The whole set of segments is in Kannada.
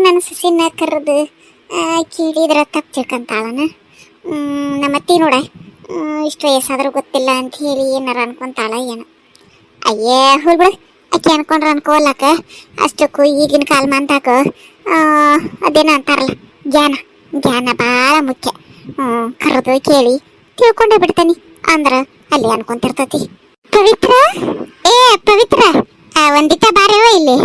ನನ್ನ ಸಸಿನ ಕರೆದು ಕೇಳಿದ್ರೆ ತಪ್ಪು ತಿಳ್ಕೊಂತಾಳನ. ನಮ್ಮತ್ತಿ ನೋಡ ಇಷ್ಟು ವಯಸ್ಸಾದ್ರೂ ಗೊತ್ತಿಲ್ಲ ಅಂತ ಹೇಳಿ ಏನಾರ ಅನ್ಕೊಂತಾಳ ಏನು. ಅಯ್ಯೇ ಹೋಗ್ಬಿಡು, ಅಕ್ಕಿ ಅನ್ಕೊಂಡ್ರೆ ಅನ್ಕೋಲಕ್ಕ. ಅಷ್ಟಕ್ಕೂ ಈಗಿನ ಕಾಲಮಾನದಾಗ ಅದೇನೋ ಅಂತಾರಲ್ಲ, ಜ್ಞಾನ ಜ್ಞಾನ ಭಾಳ ಮುಖ್ಯ. ಕರೆದು ಕೇಳಿ ತಿಳ್ಕೊಂಡೇ ಬಿಡ್ತಾನೆ ಅಂದ್ರೆ ಅಲ್ಲಿ ಅನ್ಕೊಂತಿರ್ತತಿ. ಪವಿತ್ರ, ಏ ಪವಿತ್ರ, ಒಂದಿಟ ಬಾರೇವ ಇಲ್ಲಿ.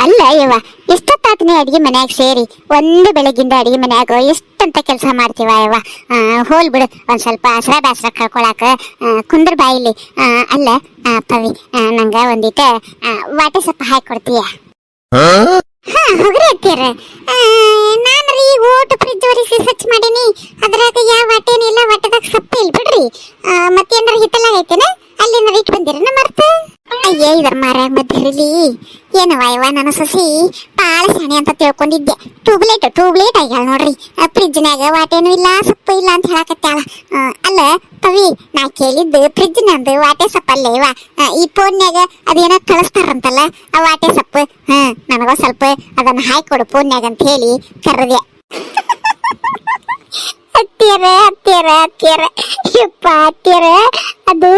ಅಲ್ಲ ಯವ್ವ, ಎಷ್ಟೊತ್ತಾತನೇ ಅಡಿಗೆ ಮನ್ಯಾಗ ಸೇರಿ, ಒಂದು ಬೆಳಗಿಂದ ಅಡಿಗೆ ಮನ್ಯಾಗ ಎಷ್ಟಂತ ಕೆಲಸ ಮಾಡ್ತೀವ ಯವ್ವ. ಹೋಲ್ ಬಿಡು, ಒಂದ್ ಸ್ವಲ್ಪ ಹಸ್ರ ಬ್ಯಾಸ್ರ ಕಳ್ಕೊಳಕ ಕುಂದ್ರ ಬಾಯಿಲಿ. ಅಲ್ಲ ಪವಿ, ನಂಗ ಒಂದಿಟ ವಾಟೆ ಸೊಪ್ಪ ಹಾಕಿ ಕೊಡ್ತೀಯ? ಹಾ ಹೋಗ್ರಿ ಅತ್ತೀರ. ನಾನು ರೀ ಓಟು ಫ್ರಿಜ್ ಒರೆಸಿ ಸ್ವಚ್ಛ ಮಾಡೀನಿ, ಅದ್ರಾಗ ಯಾವ ವಾಟೇನಿಲ್ಲ, ವಾಟೆದಾಗ ಸೊಪ್ಪು ಇಲ್ಲ ಬಿಡ್ರಿ. ಮತ್ತೇನಾರ ಹಿತ್ತಲಾಗೈತೇನ ಅಲ್ಲಿಂದ ಇಟ್ಟು ಬಂದಿರನ ಮರ್ತ? ಅಯ್ಯೇ ಇದರ ಮಾರ್ಯಾಗ ಮತ್ತೆ ಹಿಡಿಲಿ ಏನವ ಯವ್ವ, ನನ್ನ ಸೊಸಿ ಭಾಳ ಶಾಣೆ ಅಂತ ತಿಳ್ಕೊಂಡಿದ್ದೆ. ಟ್ಯೂಬ್ಲೈಟ್ ಆಗ್ಯಾಳ ನೋಡ್ರಿ. ಫ್ರಿಜ್ನಾಗ ವಾಟೇನು ಇಲ್ಲ, ಸೊಪ್ಪು ಇಲ್ಲ ಅಂತ ಹೇಳಕತ್ತಾಳ. ಅಲ್ಲ ಪವಿ, ನಾ ಕೇಳಿದ್ದು ಫ್ರಿಜ್ ನಂದು ವಾಟೆ ಸೊಪ್ಪಲ್ಲೇ ಇವ. ಈ ಫೋನ್ಯಾಗ ಅದೇನೋ ಕಳಿಸ್ತಾರಂತಲ್ಲ ಆ ವಾಟೆ ಸೊಪ್ಪು, ನನಗ ಸ್ವಲ್ಪ ಅದನ್ನ ಹಾಕೊಡು ಫೋನ್ಯಾಗ ಅಂತ ಹೇಳಿ ಕರೆದೆ. ಹತ್ತಿರ ಯಪ್ಪ ಹತ್ತಿರ, ಅದು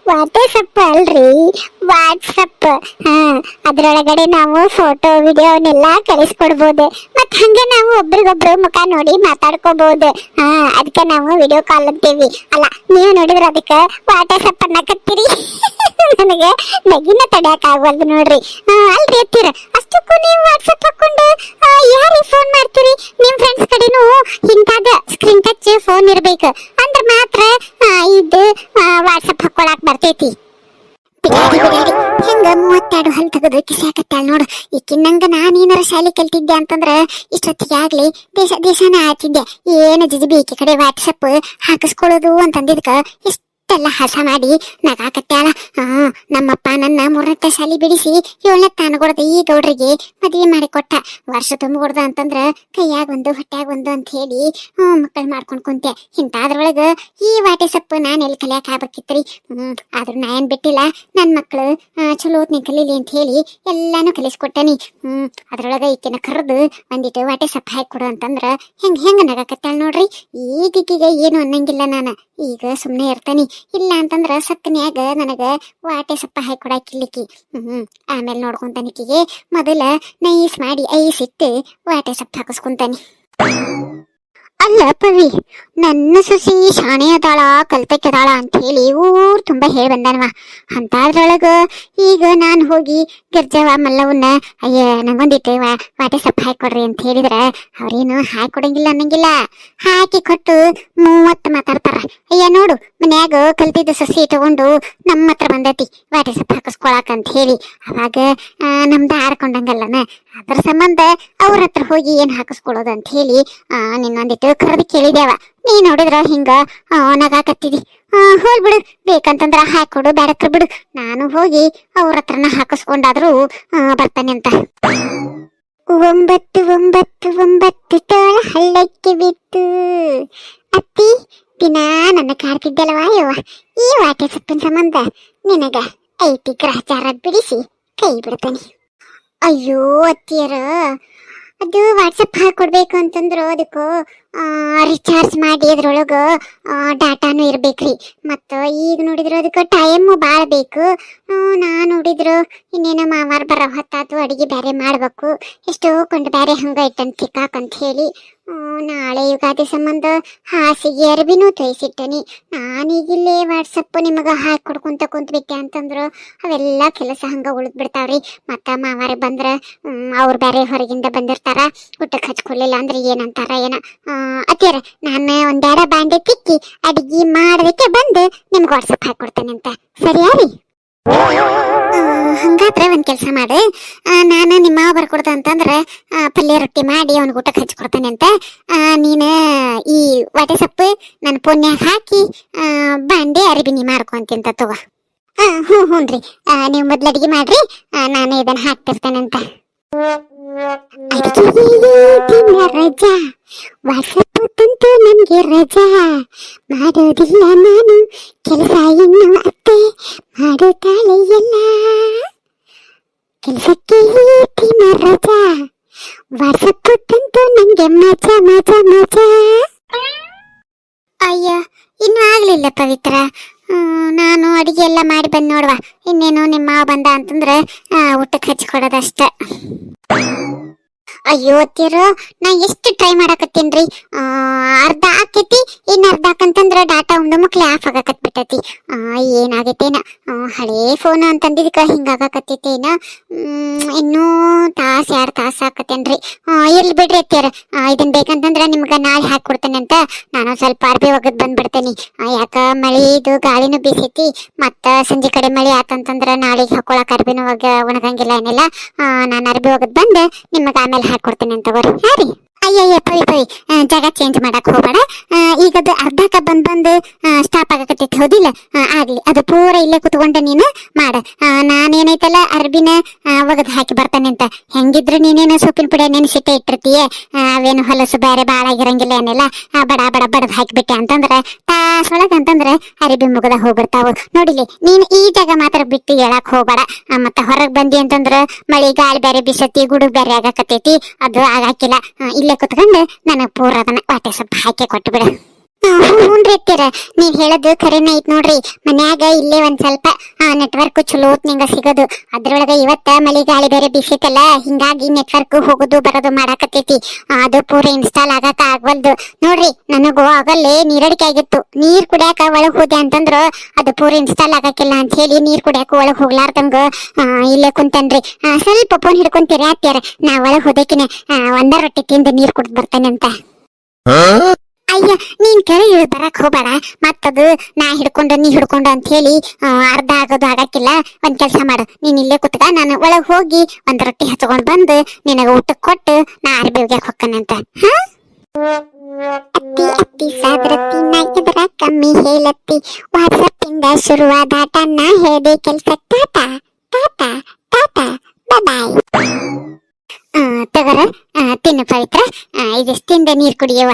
ವಾಟೆ ಸೊಪ್ಪು ಅಲ್ರಿ, ವಾಟ್ಸಪ್. ಅದ್ರೊಳಗಡೆ ನಾವು ಫೋಟೋ ವಿಡಿಯೋನೆಲ್ಲ ಕಳಿಸ್ಕೊಡ್ಬೋದು. ಮತ್ ಹಂಗೆ ನಾವು ಒಬ್ರಿಗೊಬ್ರು ಮುಖ ನೋಡಿ ಮಾತಾಡ್ಕೋಬಹುದು. ಅದಕ್ಕೆ ನಾವು ವಿಡಿಯೋ ಕಾಲ್ ಅಂತೀವಿ. ಅಲ್ಲ, ನೀವು ನೋಡಿದ್ರೆ ಅದಕ್ಕೆ ವಾಟೆ ಸೊಪ್ಪು ಅನ್ನಕತ್ತೀರಿ. ನನಗೆ ನಗಿನ ತಡ್ಯಾಕ ಆಗ್ವಲ್ದು ನೋಡ್ರಿ. ಅಲ್ರಿ ಹತ್ತಿರ, ಅಷ್ಟಕ್ಕೂ ನೀವು ವಾಟ್ಸಪ್ ಹಾಕೊಂಡು ಯಾರಿಗೆ ಫೋನ್ ಮಾಡ್ತೀರಿ? ನಿಮ್ ಫ್ರೆಂಡ್ಸ್ ಕಡೆನೂ ಇಂಥದ ಸ್ಕ್ರೀನ್ ಟಚ್ ಫೋನ್ ಇರ್ಬೇಕು ಅಂದ್ರೆ ಮಾತ್ರ ಇದು ವಾಟ್ಸಪ್ ಹಾಕೊಳಕ್ ಬರ್ತೈತಿ. ಹೆಂಗ 32 ಹಲ್ ತೆಗೆದು ಕಿಸಾಕತ್ತಾಳ ನೋಡು. ಈಕಿನ್ನಂಗ ನಾನೇನಾರ ಶಾಲೆ ಕಲ್ತಿದ್ದೆ ಅಂತಂದ್ರ ಇಷ್ಟೊತ್ತಿಗೆ ಆಗ್ಲಿ ದೇಶನ ಆತಿದ್ದೆ. ಏನು ಜಿಜಿಬಿ ಈಕಿ ಕಡೆ ವಾಟ್ಸಪ್ ಹಾಕಿಸ್ಕೊಳ್ಳೋದು ಅಂತಂದಿದ್ಕ ಇಷ್ಟೆಲ್ಲ ಹಸ ಮಾಡಿ ನಗಾಕತ್ತಾಳ. ನಮ್ಮಪ್ಪ ನನ್ನ 3ನೇ ಶಾಲೆ ಬಿಡಿಸಿ 7ನೇ ತಾನಗೊಡ್ದ ಈ ಗೌಡ್ರಿಗೆ ಮದುವೆ ಮಾಡಿಕೊಟ್ಟ. ವರ್ಷ ತುಂಬಿಕೊಡ್ದ ಅಂತಂದ್ರ ಕೈಯಾಗ ಒಂದು ಹೊಟ್ಯಾಗ ಒಂದು ಅಂತ ಹೇಳಿ ಮಕ್ಕಳು ಮಾಡ್ಕೊಂಡ್ ಕುಂತೆ. ಇಂಥದ್ರೊಳಗ ಈ ವಾಟೆ ಸೊಪ್ಪು ನಾನು ಎಲ್ಲಿ ಕಲಿಯಾಕ ಆಗ್ಬೇಕಿತ್ರಿ. ಆದ್ರೂ ನಾ ಏನ್ ಬಿಟ್ಟಿಲ್ಲ, ನನ್ನ ಮಕ್ಕಳು ಚಲೋ ಹೊತ್ನಿ ಕಲೀಲಿ ಅಂತ ಹೇಳಿ ಎಲ್ಲಾನು ಕಲಿಸ್ಕೊಟ್ಟನಿ. ಅದ್ರೊಳಗ ಈಕಿನ ಕರೆದು ಒಂದಿಟ್ಟು ವಾಟೆ ಸೊಪ್ಪು ಹಾಕಿ ಕೊಡು ಅಂತಂದ್ರ ಹೆಂಗ ನಗಾಕತ್ತಾಳ ನೋಡ್ರಿ. ಈಗೀಗ ಏನು ಅನ್ನಂಗಿಲ್ಲ, ನಾನು ಈಗ ಸುಮ್ನೆ ಇರ್ತಾನಿ. ಇಲ್ಲ ಅಂತಂದ್ರ ಸಕ್ಕನ್ಯಾಗ ನನಗ ವಾಟೆ ಸೊಪ್ಪ ಹಾಕಿ ಕೊಡಾಕಿಲ್ಲಿಕ್ಕಿ. ಆಮೇಲೆ ನೋಡ್ಕೊಂತಾನಿಕ್ಕಿಗೆ ಮೊದಲ ನೈಸ್ ಮಾಡಿ ಐಸಿಟ್ಟು ವಾಟೆ ಸೊಪ್ಪು ಹಾಕಿಸ್ಕೊಂತಾನಿ. ಅಲ್ಲ ಪವಿ, ನನ್ನ ಸೊಸಿ ಶಾಣೆ ಅದಾಳ, ಕಲ್ತಕ್ಕೆದಾಳ ಅಂತ ಹೇಳಿ ಊರ್ ತುಂಬಾ ಹೇಳಿ ಬಂದನವ. ಅಂತದ್ರೊಳಗ ಈಗ ನಾನು ಹೋಗಿ ಗಿರ್ಜವ ಮಲ್ಲವನ್ನ ನಂಗೊಂದಿಟ್ಟು ವಾಟೆ ಸೊಪ್ಪು ಹಾಕಿ ಕೊಡ್ರಿ ಅಂತ ಹೇಳಿದ್ರ ಅವ್ರೇನು ಹಾಕಿ ಕೊಡಂಗಿಲ್ಲ ಅನ್ನಂಗಿಲ್ಲ. ಹಾಕಿ ಕೊಟ್ಟು 30 ಮಾತಾಡ್ತಾರ. ನೋಡು, ಮನ್ಯಾಗ ಕಲ್ತಿದ್ದ ಸೊಸಿ ತಗೊಂಡು ನಮ್ಮ ಹತ್ರ ಬಂದೈತಿ ವಾಟೆ ಸೊಪ್ಪು ಹಾಕಿಸ್ಕೊಳಕ್ ಅಂತ ಹೇಳಿ. ಅವಾಗ ನಮ್ದ ಆಡ್ಕೊಂಡಂಗಲ್ಲನ, ಅದ್ರ ಸಂಬಂಧ ಅವ್ರ ಹತ್ರ ಹೋಗಿ ಏನ್ ಹಾಕಿಸ್ಕೊಳೋದು ಅಂತ ಹೇಳಿ ನಿನ್ನೊಂದಿಟ್ಟು ಕರೆದು ಕೇಳಿದೇವ. ನೀ ನೋಡಿದ್ರ ಹಿಂಗ ನಗಾಕತ್ತಿದಿ. ಹೋಗ್ಬಿಡು, ಬೇಕಂತಂದ್ರ ಹಾಕೊಡು, ಬ್ಯಾಡಕ್ರ ಬಿಡು, ನಾನು ಹೋಗಿ ಅವ್ರ ಹತ್ರನ ಹಾಕಿಸ್ಕೊಂಡಾದ್ರೂ ಬರ್ತಾನೆ ಅಂತ. 9 ತೋಳ ಹಳ್ಳಕ್ಕೆ ಬಿತ್ತು ಅತ್ತಿ ದಿನ ನನ್ನ ಕಾಡ್ತಿದ್ದಲ್ವಾ ಯವ್ವ. ಈ ವಾಟೆ ಸೊಪ್ಪಿನ ಸಂಬಂಧ ನಿನಗ 5 ಗ್ರಹಚಾರ ಬಿಡಿಸಿ ಕೈ ಬಿಡ್ತಾನೆ. ಅಯ್ಯೋ ಅತ್ತಿಯರ, ಅದು ವಾಟ್ಸಪ್ ಹಾಕೊಡ್ಬೇಕು ಅಂತಂದ್ರು ಅದಕ್ಕೂ ರಿಚಾರ್ಜ್ ಮಾಡಿ ಅದ್ರೊಳಗ ಡಾಟಾನು ಇರ್ಬೇಕ್ರಿ. ಮತ್ತು ಈಗ ನೋಡಿದ್ರು ಅದಕ್ಕೆ ಟೈಮು ಭಾಳ ಬೇಕು. ನಾ ನೋಡಿದ್ರು ಇನ್ನೇನೋ ಮಾವಾರ ಬರೋ ಹೊತ್ತಾತು, ಅಡಿಗೆ ಬೇರೆ ಮಾಡ್ಬೇಕು, ಎಷ್ಟೋ ಕೊಂಡು ಬೇರೆ ಹಂಗ ಇಟ್ಟಂತ ಸಿಕ್ಕಾಕಂತ ಹೇಳಿ ನಾಳೆ ಯುಗಾದಿ ಸಂಬಂಧ ಹಾಸಿಗೆ ಅರ್ಬಿನೂ ತೊಯ್ಸಿಟ್ಟನಿ. ನಾನೀಗಿಲ್ಲೇ ವಾಟ್ಸಪ್ ನಿಮಗೆ ಹಾಕಿ ಕೊಡ್ಕೊಂತ ಕುಂತ್ಬಿಟ್ಟೆ ಅಂತಂದ್ರು ಅವೆಲ್ಲ ಕೆಲಸ ಹಂಗ ಉಳಿದ್ ಬಿಡ್ತಾವ್ರಿ. ಮತ್ತ ಮಾವಾರ ಬಂದ್ರ ಅವ್ರು ಬೇರೆ ಹೊರಗಿಂದ ಬಂದಿರ್ತಾರ, ಊಟಕ್ಕೆ ಹಚ್ಕೊಳ್ಲಿಲ್ಲ ಅಂದ್ರೆ ಏನಂತಾರ ಏನ. ಅತ್ತಿಯರ, ನಾನು ಒಂದೆರಡ ಬಾಂಡೆ ತಿಕ್ಕಿ ಅಡಿಗೆ ಮಾಡೋದಕ್ಕೆ ಬಂದು ನಿಮ್ಗೆ ವಾಟ್ಸಪ್ ಹಾಕಿ ಕೊಡ್ತೇನೆ ಅಂತ, ಸರಿಯಾ ರೀ? ಹಂಗಾದ್ರೆ ಒಂದ್ ಕೆಲಸ ಮಾಡು, ನಾನು ನಿಮ್ಮ ಬರ್ಕೊಡ್ದ ಅಂತಂದ್ರ ಪಲ್ಯ ರೊಟ್ಟಿ ಮಾಡಿ ಅವ್ನಿಗೆ ಊಟಕ್ಕೆ ಹಚ್ಕೊಡ್ತಾನೆ ಅಂತ. ನೀನು ಈ ವಾಟೆ ಸೊಪ್ಪು ನನ್ನ ಫೋನ್ಯಾಗ ಹಾಕಿ ಬಾಂಡೆ ಅರಿಬಿನಿ ಮಾಡ್ಕೊಂತಿಂತ ತಗೋ. ಹ್ಞೂನ್ರಿ, ನೀವು ಮೊದ್ಲು ಅಡಿಗೆ ಮಾಡ್ರಿ, ನಾನು ಇದನ್ನ ಹಾಕ್ತಿರ್ತೇನೆ ಅಂತ. ರಜಾ ವಾಟ್ಸಪ್ ತಂತು ನನ್ಗೆ ರಜಾ, ಮಾಡೋದಿಲ್ಲ ನಾನು ಕೆಲಸ, ಇನ್ನು ಅತ್ತೆ ಮಾಡುತ್ತಾಳೆ ಎಲ್ಲ ಕೆಲಸಕ್ಕೆ ದಿನ ರಜಾ, ವಾಟ್ಸಪ್ ತಂತು ನಂಗೆ ಮಜಾ ಮಜಾ ಮಜಾ. ಅಯ್ಯ ಇನ್ನೂ ಆಗ್ಲಿಲ್ಲ ಪವಿತ್ರ. ನಾನು ಅಡಿಗೆ ಎಲ್ಲ ಮಾಡಿ ಬಂದ್ ನೋಡ್ವ. ಇನ್ನೇನು ನಿಮ್ಮ ಮಾವ ಬಂದ ಅಂತಂದ್ರೆ ಊಟಕ್ಕೆ ಹಚ್ಕೊಡೋದಷ್ಟ. ಅಯ್ಯೋ ಅತ್ತಿಯರು, ನಾ ಎಷ್ಟು ಟ್ರೈ ಮಾಡಕತ್ತೀನ್ರಿ. ಅರ್ಧ ಆಕೈತಿ, ಇನ್ನು ಅರ್ಧ ಹಾಕಂತಂದ್ರ ಡಾಟಾ ಒಂದು ಮಕ್ಳು ಆಫ್ ಆಗಕತ್ಬಿಟ್ಟತಿ. ಏನಾಗೈತೇನ, ಹಳೇ ಫೋನ್ ಅಂತಂದಿದ್ಕ ಹಿಂಗಾಗಕತ್ತೈತೇನ. ಇನ್ನೂ ತಾಸು 2 ತಾಸು ಹಾಕತ್ತೇನ್ರಿ. ಇರ್ಲಿ ಬಿಡ್ರಿ ಅತ್ತಿಯರ, ಇದನ್ ಬೇಕಂತಂದ್ರ ನಿಮ್ಗ ನಾಳೆ ಹಾಕೊಡ್ತೇನೆ ಅಂತ ನಾನು ಸ್ವಲ್ಪ ಅರ್ಬಿ ಒಗದ್ ಬಂದ್ಬಿಡ್ತೇನಿ. ಯಾಕ ಮಳಿ ಇದು ಗಾಳಿನೂ ಬೀಸೈತಿ, ಮತ್ತ ಸಂಜೆ ಕಡೆ ಮಳಿ ಆತಂತಂದ್ರ ನಾಳೆಗೆ ಹಾಕೊಳಕ್ ಅರ್ಬಿನೂ ಒಣಗಂಗಿಲ್ಲ ಏನಿಲ್ಲ. ನಾನು ಅರ್ಬಿ ಒಗದ್ ಬಂದ್ ನಿಮಗ ಆಮೇಲೆ ಹಾಕೊಡ್ತೇನೆ ಅಂತ ತಗೋರಿ. ಹಾ ರೀ. ಅಯ್ಯಯ್ಯ ಪವಿ ಜಾಗ ಚೇಂಜ್ ಮಾಡಕ್ ಹೋಗ್ಬೇಡ. ಈಗದು ಅರ್ಧಕ್ಕ ಬಂದ್ ಸ್ಟಾಪ್ ಆಗಕತ್ತೈತಿ, ಹೌದಿಲ್ಲ? ಆಗ್ಲಿ, ಅದು ಪೂರ ಇಲ್ಲೇ ಕುತ್ಕೊಂಡ ನೀನು ಮಾಡ. ನಾನೇನೈತಲ್ಲ ಅರ್ಬಿನ ಒಗದ್ ಹಾಕಿ ಬರ್ತಾನೆ ಅಂತ. ಹೆಂಗಿದ್ರು ನೀನೇನು ಸೊಪ್ಪಿನ ಪುಡಿ ನೆನೆಸಿಟ್ಟೆ ಇಟ್ಟಿರ್ತೀಯ. ಅವೇನು ಹೊಲಸು ಬೇರೆ ಬಾಳ ಆಗಿರಂಗಿಲ್ಲ ಏನಿಲ್ಲ. ಬಡ ಬಡ ಬಡದ್ ಹಾಕಿಬಿಟ್ಟೆ ಅಂತಂದ್ರ ತಾಸೊಳಗ ಅಂತಂದ್ರ ಅರಿಬಿ ಮುಗದ ಹೋಗ್ಬಿಡ್ತಾವು. ನೋಡಿಲಿ, ನೀನ್ ಈ ಜಾಗ ಮಾತ್ರ ಬಿಟ್ಟು ಹೇಳಕ್ ಹೋಗ್ಬೇಡ. ಮತ್ತ ಹೊರಗ್ ಬಂದಿ ಅಂತಂದ್ರ ಮಳಿ ಗಾಳಿ ಬೇರೆ ಬಿಸತಿ, ಗುಡುಗ್ ಬೇರೆ ಆಗಕತ್ತೈತಿ, ಅದು ಆಗಾಕಿಲ್ಲ. ಇಲ್ಲೇ ಕುತ್ಕೊಂಡು ನನಗ್ ಪೂರ ಅದನ್ನ ವಾಟೆ ಸೊಪ್ಪು ಹಾಕಿ ಕೊಟ್ಟು ಬಿಡ. ಹ್ಞೂನ್ರಿ ಅತ್ತೀರ, ನೀವ್ ಹೇಳೋದು ಖರೇನ ಐತ್ ನೋಡ್ರಿ. ಮನ್ಯಾಗ ಇಲ್ಲೇ ಒಂದ್ ಸ್ವಲ್ಪ ನೆಟ್ವರ್ಕ್ ಚಲೋ ನಿಂಗ ಸಿಗೋದು. ಅದ್ರೊಳಗ ಇವತ್ತ ಮಳಿ ಗಾಳಿ ಬೇರೆ ಬಿಸಿತಲ್ಲ, ಹಿಂಗಾಗಿ ನೆಟ್ವರ್ಕ್ ಹೋಗೋದು ಬರೋದು ಮಾಡಾಕತ್ತೈತಿ. ಅದು ಪೂರ ಇನ್ಸ್ಟಾಲ್ ಆಗಕ ಆಗ್ವಲ್ದು ನೋಡ್ರಿ. ನನಗೂ ಆಗಲ್ಲೇ ನೀರಡಿಕೆ ಆಗಿತ್ತು. ನೀರ್ ಕುಡಿಯಾಕ ಒಳಗ್ ಹೋದೆ ಅಂತಂದ್ರ ಅದು ಪೂರ ಇನ್ಸ್ಟಾಲ್ ಆಗಕ್ಕಿಲ್ಲ ಅಂತ ಹೇಳಿ ನೀರ್ ಕುಡಿಯಾಕ ಒಳಗ್ ಹೋಗ್ಲಾರ್ದಂಗ ಇಲ್ಲೇ ಕುಂತನ್ರಿ. ಸ್ವಲ್ಪ ಫೋನ್ ಹಿಡ್ಕೊಂತೀರಿ ಅತ್ತೀರ, ನಾ ಒಳಗ್ ಹೋದಕಿನ ಒಂದ ರೊಟ್ಟಿ ತಿಂದು ನೀರ್ ಕುಡ್ದು ಬರ್ತಾನೆ ಅಂತ. ಅಯ್ಯ, ನೀನ್ ಕೆಳಗೆ ಬರಕ್ ಹೋಗ್ಬೇಡ. ಮತ್ತದು ನಾ ಹಿಡ್ಕೊಂಡು ನೀ ಹಿಡ್ಕೊಂಡು ಅಂತ ಹೇಳಿ ಅರ್ಧ ಆಗೋದು ಆಗಕ್ಕಿಲ್ಲ. ಒಂದ್ ಕೆಲ್ಸ ಮಾಡು, ನೀನ್ ಇಲ್ಲೇ ಕುತ್ಕ, ನಾನು ಒಳಗ್ ಹೋಗಿ ಒಂದ್ ರೊಟ್ಟಿ ಹಚ್ಕೊಂಡ್ ಬಂದು ನಿನಗ ಊಟಕ್ಕೆ ಕೊಟ್ಟು ನಾ ಅರ್ಬಿ ಒಗ್ಯಾಕ ಹೊಕ್ಕನಂತ. ಅತ್ತಿ ಅತ್ತಿ ಸಾದ್ರತ್ತಿ ನಾ ಎದರ ಕಮ್ಮಿ ಹೇಳತ್ತಿ. ವಾಟ್ಸಪ್ ಇಂದ ಶುರುವಾದಾಟ ನಾ ಹೇಳ್ದೆ ಕೆಲ್ಸ. ಟಾಟಾ ಟಾಟಾ ಟಾಟಾ ಬಾಯ್. ತಗೋರ, ತಿನ್ನು ಪವಿತ್ರ. ಇದೆಷ್ಟಿಂದ ನೀರ್ ಕುಡಿಯವ.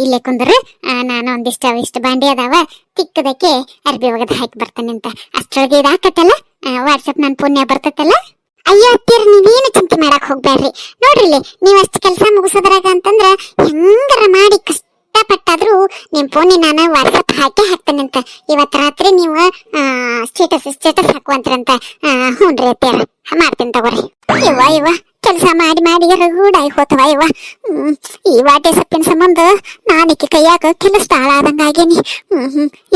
ಇಲ್ಲೇ ಕುಂದ್ರ, ನಾನು ಒಂದಿಷ್ಟು ಬಾಂಡಿ ಅದಾವ, ತಿಕ್ಕದಕ್ಕೆ ಅರ್ಬಿ ಒಗದ ಹಾಕಿ ಬರ್ತಾನೆ ಅಂತ. ಅಷ್ಟ್ರೊಳಗೆ ಇದಾಕತ್ತಲ್ಲ, ವಾಟ್ಸಪ್ ನನ್ ಪುಣ್ಯ ಬರ್ತೈತಲ್ಲ. ಅಯ್ಯೋ ಅತ್ತೀರ, ನೀವೇನು ಚಿಂತೆ ಮಾಡಕ್ ಹೋಗ್ಬೇಡ್ರಿ. ನೋಡ್ರಿ, ನೀವ್ ಅಷ್ಟು ಕೆಲಸ ಮುಗಿಸೋದ್ರಾಗ ಅಂತಂದ್ರ ಹೆಂಗಾರ ಮಾಡಿ ಕಷ್ಟಪಟ್ಟಾದ್ರೂ ನಿಮ್ ಫೋನಿಗೆ ನಾನು ವಾಟ್ಸಪ್ ಹಾಕಿ ಹಾಕ್ತೇನೆ ಅಂತ. ಇವತ್ ರಾತ್ರಿ ನೀವು ಸ್ಟೇಟಸ್ ಹಾಕುವಂತ್ರಂತ. ಹ್ಞೂನ್ರಿ ಅತ್ತೀರ, ಮಾಡ್ತೇನೆ ತಗೋರಿ. ಇವ ಕೆಲಸ ಮಾಡಿ ರಗೂಡಾಗಿ ಹೋತವ ಇವ. ಈ ವಾಟೆ ಸೊಪ್ಪಿನ ಸಂಬಂಧ ನಾನಿಕ್ಕೆ ಕೈಯಾಗ ಕೆಲಸ ಹಾಳಾದಂಗ ಆಗೇನಿ.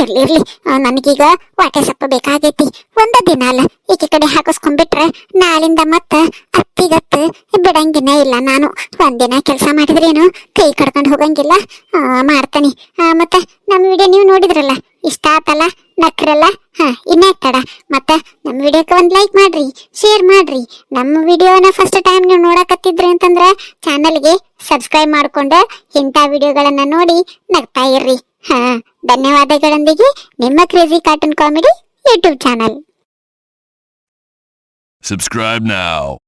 ಇರ್ಲಿ, ನನಗೀಗ ವಾಟೆ ಸೊಪ್ಪು ಬೇಕಾಗೈತಿ. ಒಂದ ದಿನ ಅಲ್ಲ, ಈಕೆ ಕಡೆ ಹಾಕಿಸ್ಕೊಂಡ್ಬಿಟ್ರೆ ನಾಳಿಂದ ಮತ್ತ ಅತ್ತಿಗತ್ತು ಬಿಡಂಗಿನ ಇಲ್ಲ. ನಾನು ಒಂದಿನ ಕೆಲಸ ಮಾಡಿದ್ರೇನು ಕೈ ಕಡ್ಕೊಂಡು ಹೋಗಂಗಿಲ್ಲ. ಮಾಡ್ತಾನೆ. ಮತ್ತೆ ನಮ್ಮ ವಿಡಿಯೋ ನೀವು ನೋಡಿದ್ರಲ್ಲ, ಇಷ್ಟ ಆತಲ್ಲ, ನಕ್ರಲ್ಲ. ಇನ್ಯಾಕ್ ತಡ, ಮತ್ತ ನಮ್ಮ ವಿಡಿಯೋಕ್ಕೆ ಒಂದ್ ಲೈಕ್ ಮಾಡ್ರಿ, ಶೇರ್ ಮಾಡ್ರಿ. ನಮ್ಮ ವಿಡಿಯೋನ ಫಸ್ಟ್ ಟೈಮ್ ನೀವು ನೋಡಕತ್ತಿದ್ರಿ ಅಂತಂದ್ರ ಚಾನಲ್ಗೆ ಸಬ್ಸ್ಕ್ರೈಬ್ ಮಾಡ್ಕೊಂಡು ಇಂಥ ವಿಡಿಯೋಗಳನ್ನ ನೋಡಿ ನಗ್ತಾ ಇರ್ರಿ. ಧನ್ಯವಾದಗಳೊಂದಿಗೆ ನಿಮ್ಮ crazy cartoon comedy YouTube channel. Subscribe now.